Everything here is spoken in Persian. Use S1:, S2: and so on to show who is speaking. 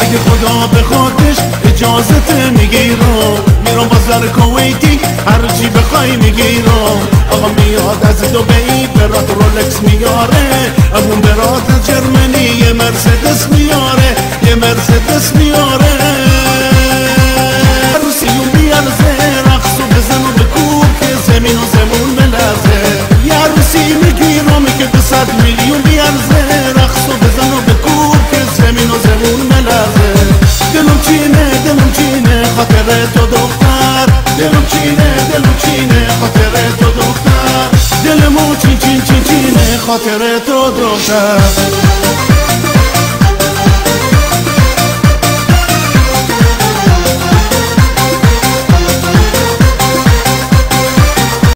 S1: اگه خدا به خودش اجازت میگیرم میرم بازار کویتی هرچی بخوای میگیرم آقا میاد از دبی برات رولکس میاره امون برات از جرمنی یه مرسدس میاره یه مرسدس میاره عروسیون بیارزه رقصو بزن و بکوب که زمین و زمون بلرزه یه عروسی میگیرم که 200 میلیون بیارزه رقصو بزن و بکوب که زمین و زمون بلرزه دلم چینه خاطر تو دختر دلم چینه خاطر تو دختر دلمو چینه خاطر تو دختر